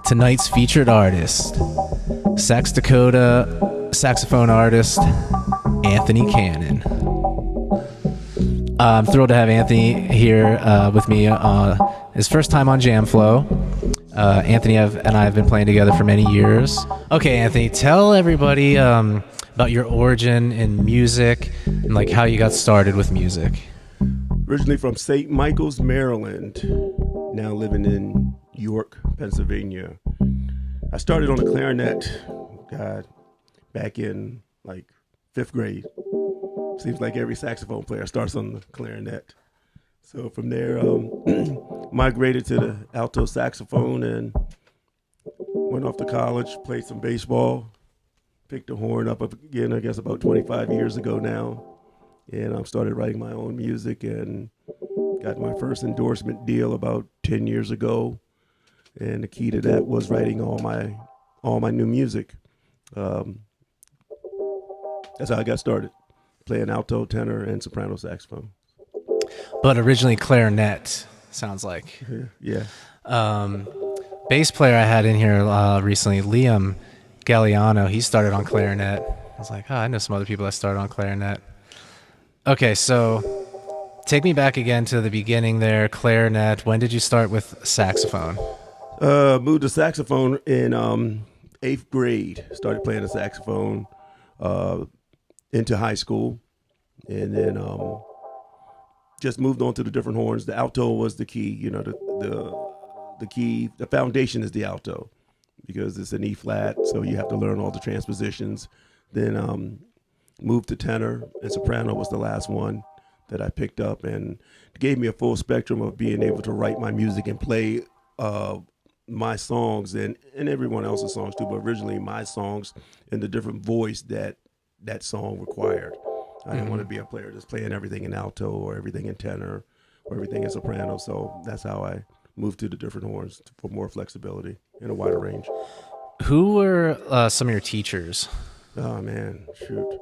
tonight's featured artist, Sax Dakota saxophone artist Anthony Cannon. I'm thrilled to have Anthony here with me his first time on Jamflow. Anthony and I have been playing together for many years. Okay, Anthony, tell everybody about your origin in music and like how you got started with music. Originally from St. Michael's, Maryland, now living in York, Pennsylvania. I started on the clarinet, back in like 5th grade. Seems like every saxophone player starts on the clarinet. So from there, migrated to the alto saxophone and went off to college, played some baseball, picked the horn up again, I guess about 25 years ago now. And started writing my own music and got my first endorsement deal about 10 years ago. And the key to that was writing all my new music. That's how I got started, playing alto, tenor, and soprano saxophone. But originally clarinet, sounds like. Yeah. Bass player I had in here recently, Liam Galliano, he started on clarinet. I was like, I know some other people that started on clarinet. Okay, so take me back again to the beginning there, clarinet. When did you start with saxophone? Moved to saxophone in 8th grade. Started playing the saxophone into high school. And then just moved on to the different horns. The alto was the key, the key, the foundation is the alto because it's an E flat, so you have to learn all the transpositions. Then moved to tenor, and soprano was the last one that I picked up, and it gave me a full spectrum of being able to write my music and play my songs and everyone else's songs too, but originally my songs in the different voice that song required. I didn't want to be a player just playing everything in alto or everything in tenor or everything in soprano, so that's how I moved to the different horns for more flexibility and a wider range. Who were some of your teachers? Oh man, shoot.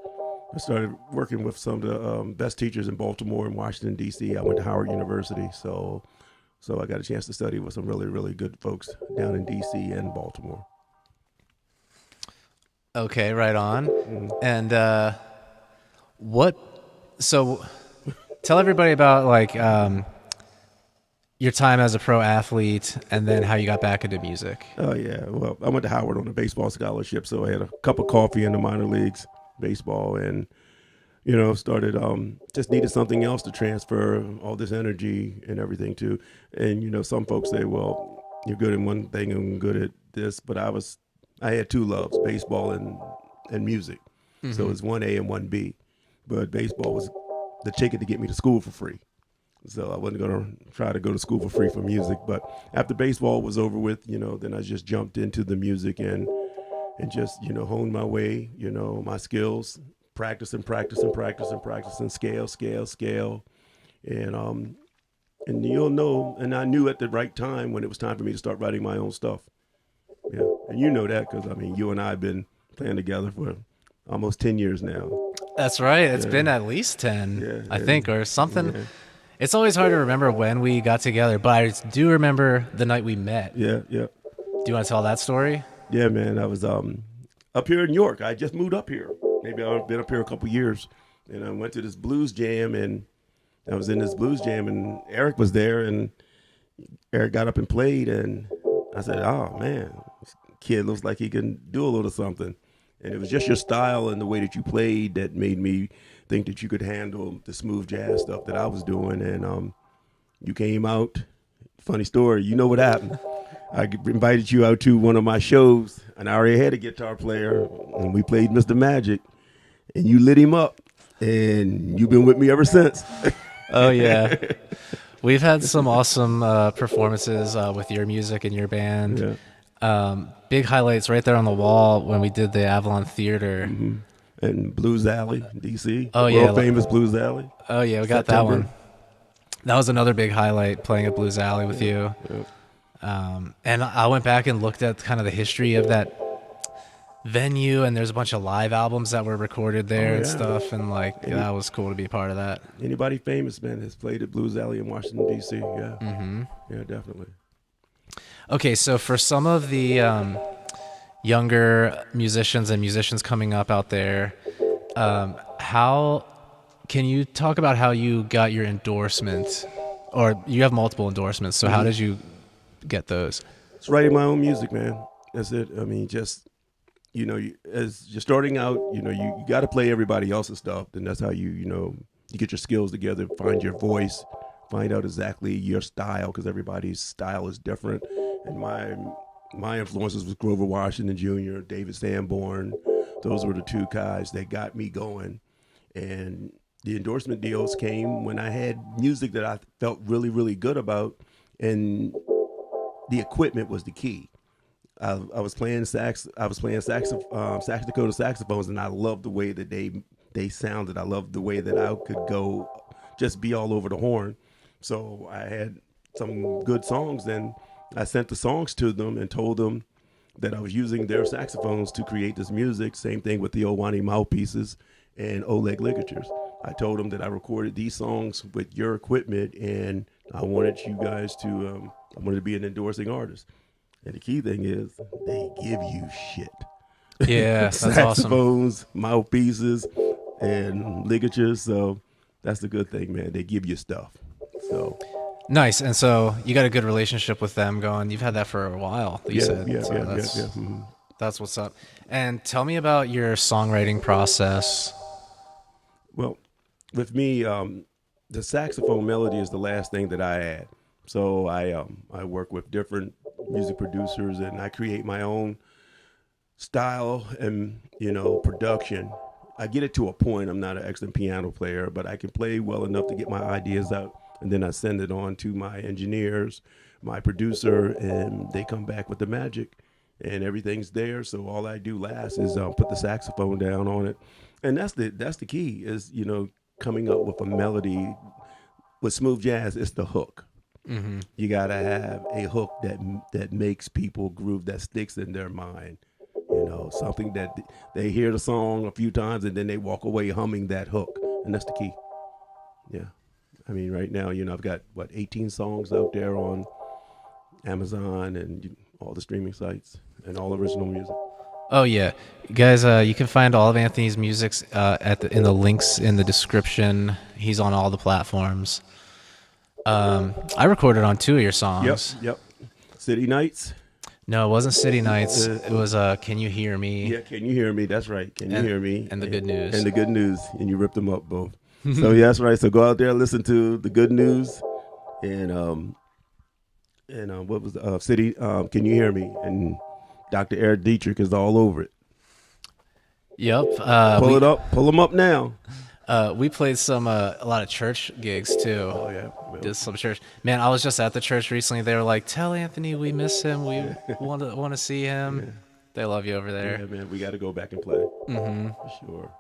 I started working with some of the best teachers in Baltimore and Washington, D.C. I went to Howard University, so I got a chance to study with some really, really good folks down in D.C. and Baltimore. Okay, right on. Mm-hmm. And tell everybody about like your time as a pro athlete and then how you got back into music. Oh yeah, well, I went to Howard on a baseball scholarship, so I had a cup of coffee in the minor leagues baseball and started just needed something else to transfer all this energy and everything to. And some folks say, well, you're good in one thing and I'm good at this, but I had two loves, baseball and music. Mm-hmm. So it's 1A and 1B, but baseball was the ticket to get me to school for free. So I wasn't going to try to go to school for free for music, but after baseball was over with, then I just jumped into the music and just, honed my way, my skills, practicing, scale. And you'll know, and I knew at the right time when it was time for me to start writing my own stuff. Yeah, and you know that because, you and I have been playing together for almost 10 years now. That's right. It's been at least 10, I think, or something. Yeah. It's always hard to remember when we got together, but I do remember the night we met. Yeah. Do you want to tell that story? Yeah, man. I was up here in York. I just moved up here. Maybe I've been up here a couple years. And I went to this blues jam, and I was in this blues jam, and Eric was there, and Eric got up and played, and I said, oh, man, this kid looks like he can do a little something. And it was just your style and the way that you played that made me think that you could handle the smooth jazz stuff that I was doing. And you came out. Funny story. You know what happened. I invited you out to one of my shows, and I already had a guitar player, and we played Mr. Magic, and you lit him up, and you've been with me ever since. Oh, yeah. We've had some awesome performances with your music and your band. Yeah. Big highlights right there on the wall when we did the Avalon Theater. Mm-hmm. And Blues Alley, D.C. Oh, yeah. World famous Blues Alley. Oh, yeah, we got September. That one. That was another big highlight, playing at Blues Alley with you. Yeah. And I went back and looked at kind of the history of that venue, and there's a bunch of live albums that were recorded there and stuff, and that was cool to be a part of that. Anybody famous, man, has played at Blues Alley in Washington, D.C., yeah. Mm-hmm. Yeah, definitely. Okay, so for some of the younger musicians and musicians coming up out there, how can you talk about how you got your endorsement, or you have multiple endorsements? So how Hmm. did you get those? It's writing my own music, man. That's it. I mean, just as you're starting out, you got to play everybody else's stuff. Then that's how you get your skills together, find your voice, find out exactly your style, because everybody's style is different. And my influences was Grover Washington Jr., David Sanborn. Those were the two guys that got me going. And the endorsement deals came when I had music that I felt really, really good about, and the equipment was the key. I was playing sax. I was playing Sax Dakota saxophones, and I loved the way that they sounded. I loved the way that I could go, just be all over the horn. So I had some good songs, and I sent the songs to them and told them that I was using their saxophones to create this music. Same thing with the Owani mouthpieces and Oleg ligatures. I told them that I recorded these songs with your equipment, and I wanted you guys to. I wanted to be an endorsing artist. And the key thing is they give you shit. Yeah, that's awesome. Saxophones, mouthpieces, and ligatures. So that's the good thing, man. They give you stuff. So Nice. And so you got a good relationship with them going. You've had that for a while, you yeah, said. yeah, So yeah, yeah, yeah. Hmm. that's what's up. And tell me about your songwriting process. Well, with me, the saxophone melody is the last thing that I add. So I work with different music producers, and I create my own style and production. I get it to a point. I'm not an excellent piano player, but I can play well enough to get my ideas out, and then I send it on to my engineers, my producer, and they come back with the magic, and everything's there. So all I do last is put the saxophone down on it, and that's the key is coming up with a melody. With smooth jazz, it's the hook. Hmm. You gotta have a hook that makes people groove, that sticks in their mind. Something that they hear the song a few times and then they walk away humming that hook, and that's the key. Yeah, I mean, right now, I've got 18 songs out there on Amazon and all the streaming sites, and all original music. Oh yeah, guys. You can find all of Anthony's music in the links in the description. He's on all the platforms. I recorded on two of your Yep, songs. yep. City Nights. No, it wasn't City Nights. It was Can You Hear Me? Yeah, can you hear me? That's right. Can you And hear me? and The Good News. And the good news, and you ripped them up both. So yeah, that's right. So go out there, listen to the good news, and what was City? Can you hear me? And Dr. Eric Deatrick is all over it. Yep. Pull it up, pull them up now. We played some a lot of church gigs too. Oh yeah, Did some church. Man, I was just at the church recently. They were like, "Tell Anthony we miss him. We want to see him." They love you over yeah, there. man. We got to go back and play for sure.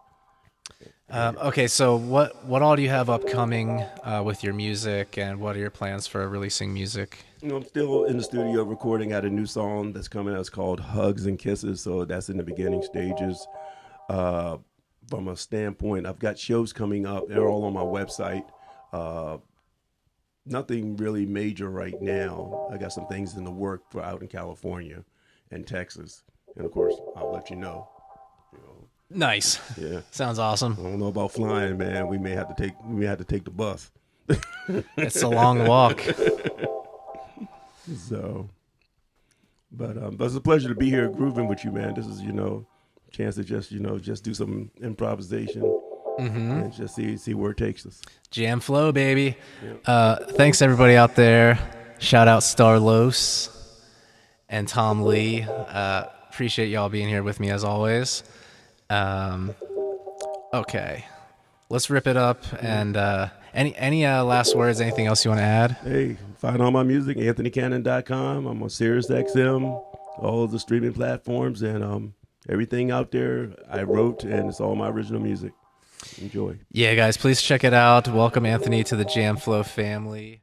Okay, so what all do you have upcoming with your music, and what are your plans for releasing music? I'm still in the studio recording out a new song that's coming out. It's called Hugs and Kisses. So that's in the beginning stages. Uh, from a standpoint, I've got shows coming up. They're all on my website. Uh, Nothing really major right now. I got some things in the work for out in California and Texas. And of course, I'll let you know. You know, Nice. yeah. Sounds awesome. I don't know about flying, man. We may have to take the bus. It's a long walk. So, but it's a pleasure to be here grooving with you, man. This is chance to just do some improvisation and just see where it takes us. Jam flow, baby. Thanks everybody out there. Shout out Starlos and Tom Lee. Appreciate y'all being here with me as always. Okay, let's rip it up. And any last words? Anything else you want to add? Hey, find all my music, AnthonyCannon.com. I'm on SiriusXM, all the streaming platforms, and everything out there I wrote, and it's all my original music. Enjoy. Yeah, guys, please check it out. Welcome Anthony to the Jam Flow family.